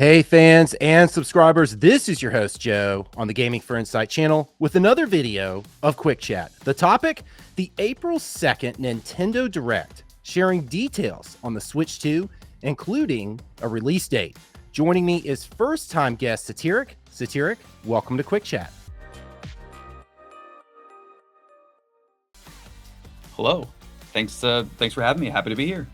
Hey fans and subscribers, this is your host Joe on the Gaming for Insight channel with another video of Quick Chat. The topic, the April 2nd Nintendo Direct, sharing details on the Switch 2, including a release date. Joining me is first-time guest Satiric. Satiric, welcome to Quick Chat. Hello. Thanks for having me. Happy to be here.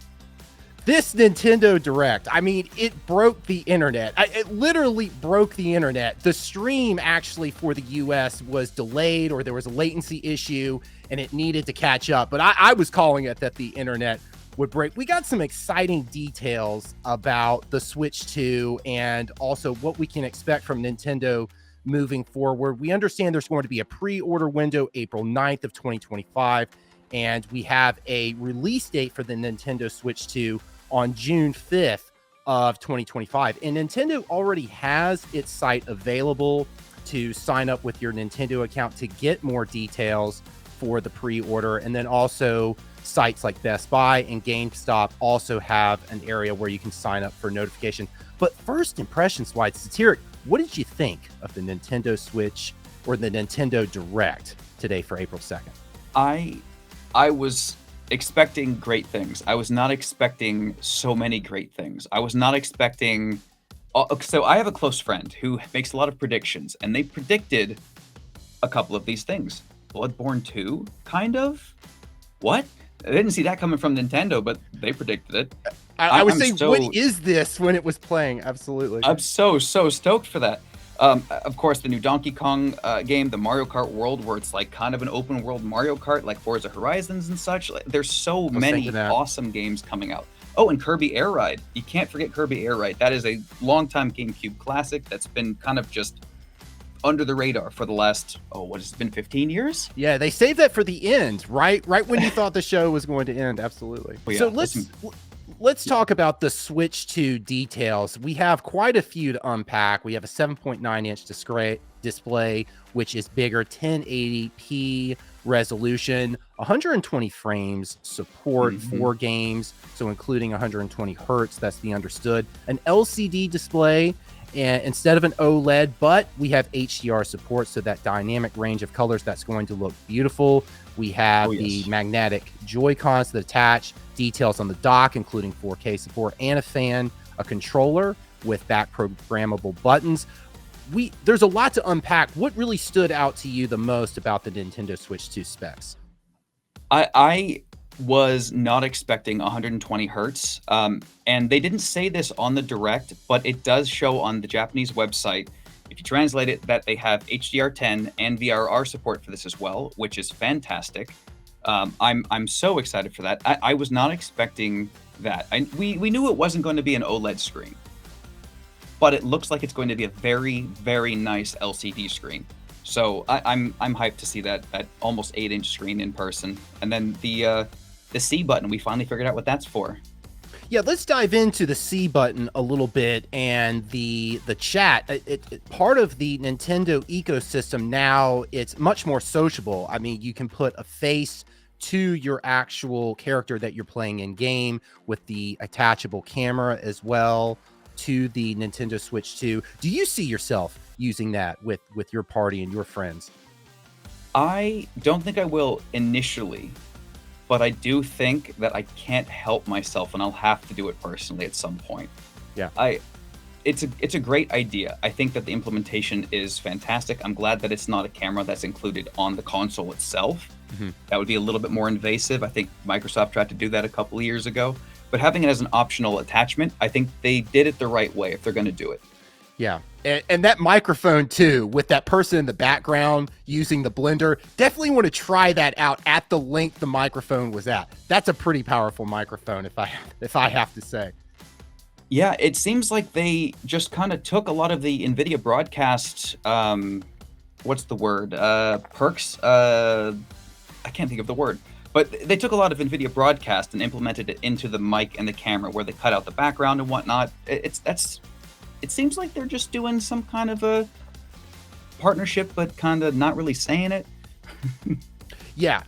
This Nintendo Direct, I mean, it broke the internet. It literally broke the internet. The stream actually for the US was delayed, or there was a latency issue and it needed to catch up. But I was calling it that the internet would break. We got some exciting details about the Switch 2 and also what we can expect from Nintendo moving forward. We understand there's going to be a pre-order window April 9th of 2025, and we have a release date for the Nintendo Switch 2 on June 5th of 2025. And Nintendo already has its site available to sign up with your Nintendo account to get more details for the pre-order. And then also sites like Best Buy and GameStop also have an area where you can sign up for notification. But first impressions wise, Satiric, what did you think of the Nintendo Switch or the Nintendo Direct today for April 2nd? I was expecting great things. I was not expecting so many great things. I was not expecting... So I have a close friend who makes a lot of predictions, and they predicted a couple of these things. Bloodborne 2, kind of? What? I didn't see that coming from Nintendo, but they predicted it. I was saying, what is this when it was playing? Absolutely. I'm so stoked for that. Of course, the new Donkey Kong game, the Mario Kart World, where it's like kind of an open world Mario Kart, like Forza Horizons and such. There's so many awesome games coming out. Oh, and Kirby Air Ride. You can't forget Kirby Air Ride. That is a longtime GameCube classic that's been kind of just under the radar for the last, what has it been, 15 years? Yeah, they saved that for the end, right when you thought the show was going to end. Absolutely. Well, yeah, so let's talk about the Switch 2 details. We have quite a few to unpack. We have a 7.9-inch display, which is bigger, 1080p resolution, 120 frames, support for games, so including 120 hertz, that's the understood. An LCD display, and instead of an OLED, but we have HDR support, so that dynamic range of colors, that's going to look beautiful. We have the magnetic Joy-Cons that attach, details on the dock, including 4K support, and a fan, a controller with back programmable buttons. There's a lot to unpack. What really stood out to you the most about the Nintendo Switch 2 specs? I was not expecting 120 hertz, and they didn't say this on the Direct, but it does show on the Japanese website, if you translate it, that they have HDR10 and VRR support for this as well, which is fantastic. I'm so excited for that. I was not expecting that. We knew it wasn't going to be an OLED screen, but it looks like it's going to be a very, very nice LCD screen. So I'm hyped to see that almost 8-inch screen in person. And then the C button, we finally figured out what that's for. Yeah, let's dive into the C button a little bit and the chat. Part of the Nintendo ecosystem now, it's much more sociable. I mean, you can put a face to your actual character that you're playing in game with the attachable camera as well to the Nintendo Switch 2. Do you see yourself using that with your party and your friends? I don't think I will initially, but I do think that I can't help myself, and I'll have to do it personally at some point. Yeah. It's a great idea. I think that the implementation is fantastic. I'm glad that it's not a camera that's included on the console itself. That would be a little bit more invasive. I think Microsoft tried to do that a couple of years ago. But having it as an optional attachment, I think they did it the right way if they're going to do it. Yeah. And that microphone too, with that person in the background using the blender, definitely want to try that out at the length the microphone was at. That's a pretty powerful microphone, if I have to say. Yeah, it seems like they just kind of took a lot of the NVIDIA broadcast, what's the word? Perks? I can't think of the word. But they took a lot of NVIDIA broadcast and implemented it into the mic and the camera, where they cut out the background and whatnot. It seems like they're just doing some kind of a partnership, but kind of not really saying it. Yeah,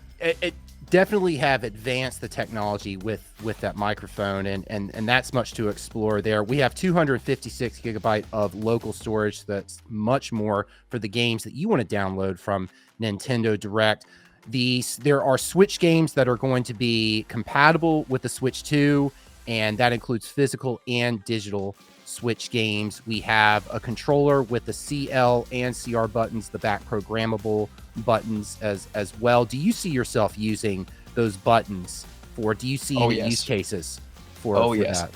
definitely have advanced the technology with that microphone, and that's much to explore there. We have 256 gigabyte of local storage. That's much more for the games that you want to download from Nintendo Direct. There are Switch games that are going to be compatible with the Switch 2, and that includes physical and digital Switch games. We have a controller with the CL and CR buttons, the back programmable buttons as well. Do you see yourself using those buttons do you see any use cases for that?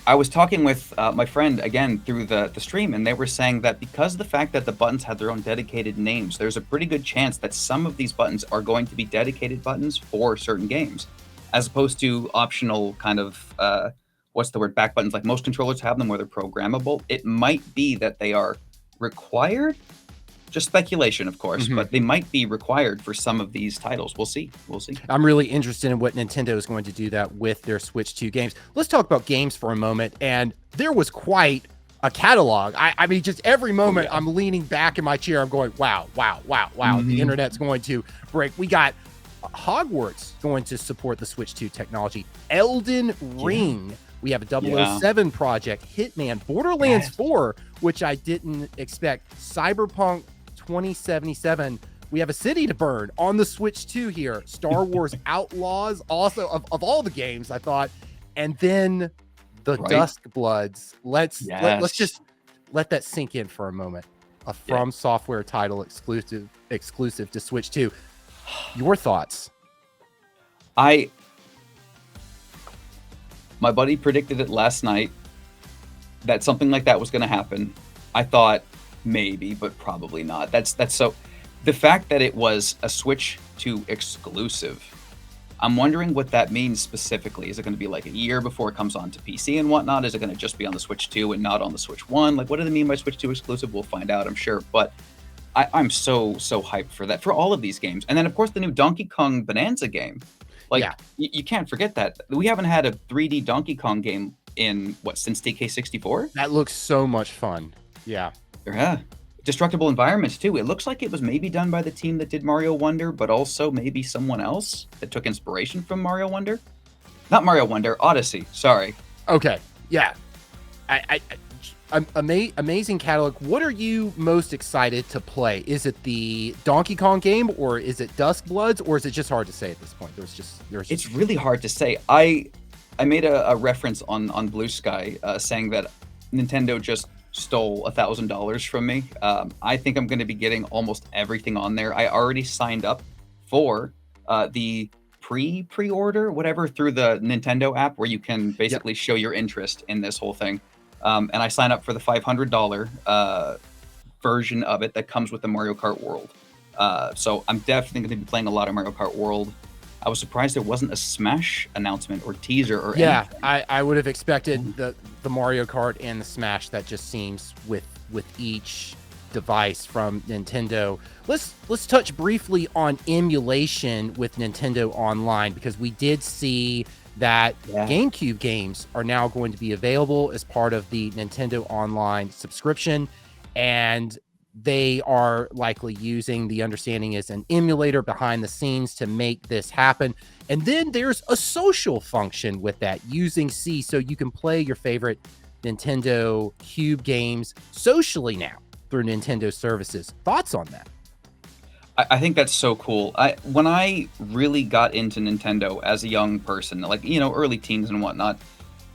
I was talking with my friend again through the stream, and they were saying that because of the fact that the buttons have their own dedicated names, there's a pretty good chance that some of these buttons are going to be dedicated buttons for certain games, as opposed to optional kind of back buttons like most controllers have them where they're programmable. It might be that they are required. Just speculation, of course, but they might be required for some of these titles. We'll see. I'm really interested in what Nintendo is going to do that with their Switch 2 games. Let's talk about games for a moment. And there was quite a catalog. I mean, just every moment I'm leaning back in my chair, I'm going, wow. The internet's going to break. We got Hogwarts going to support the Switch 2 technology. Elden Ring. We have a 007 project, Hitman, Borderlands 4, which I didn't expect, Cyberpunk 2077. We have a city to burn on the Switch 2 here. Star Wars Outlaws, also of all the games, I thought. And then the duskbloods. Let's just let that sink in for a moment. A From Software title exclusive to Switch 2. Your thoughts? My buddy predicted it last night that something like that was going to happen. I thought maybe, but probably not. That's so. The fact that it was a Switch 2 exclusive, I'm wondering what that means specifically. Is it going to be like a year before it comes on to PC and whatnot? Is it going to just be on the Switch 2 and not on the Switch 1? Like, what do they mean by Switch 2 exclusive? We'll find out, I'm sure. But I'm so hyped for that, for all of these games. And then, of course, the new Donkey Kong Bonanza game. Like, you can't forget that. We haven't had a 3D Donkey Kong game in, since DK64? That looks so much fun. Yeah. Destructible environments, too. It looks like it was maybe done by the team that did Mario Wonder, but also maybe someone else that took inspiration from Mario Wonder. Not Mario Wonder, Odyssey. Sorry. Okay. Yeah. Amazing catalog. What are you most excited to play? Is it the Donkey Kong game, or is it Duskbloods, or is it just hard to say at this point? It's really hard to say. I made a reference on Blue Sky saying that Nintendo just stole $1,000 from me. I think I'm going to be getting almost everything on there. I already signed up for the pre-order, whatever, through the Nintendo app, where you can basically show your interest in this whole thing. And I sign up for the $500 version of it that comes with the Mario Kart World. So I'm definitely going to be playing a lot of Mario Kart World. I was surprised there wasn't a Smash announcement or teaser or anything. I would have expected the Mario Kart and the Smash. That just seems with each device from Nintendo. Let's touch briefly on emulation with Nintendo Online, because we did see that GameCube games are now going to be available as part of the Nintendo Online subscription, and they are likely using, the understanding is, an emulator behind the scenes to make this happen. And then there's a social function with that, using C, so you can play your favorite Nintendo Cube games socially now through Nintendo services. Thoughts on that? I think that's so cool. When I really got into Nintendo as a young person, like, early teens and whatnot,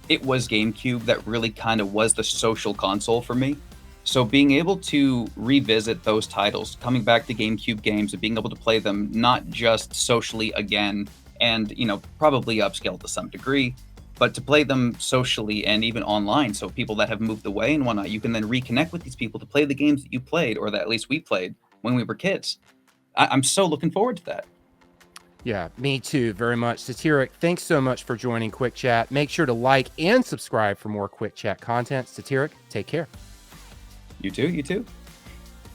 it was GameCube that really kind of was the social console for me. So being able to revisit those titles, coming back to GameCube games and being able to play them not just socially again and, probably upscale to some degree, but to play them socially and even online. So people that have moved away and whatnot, you can then reconnect with these people to play the games that you played, or that at least we played when we were kids. I'm so looking forward to that. Yeah, me too, very much. Satiric, thanks so much for joining Quick Chat. Make sure to like and subscribe for more Quick Chat content. Satiric, take care. You too.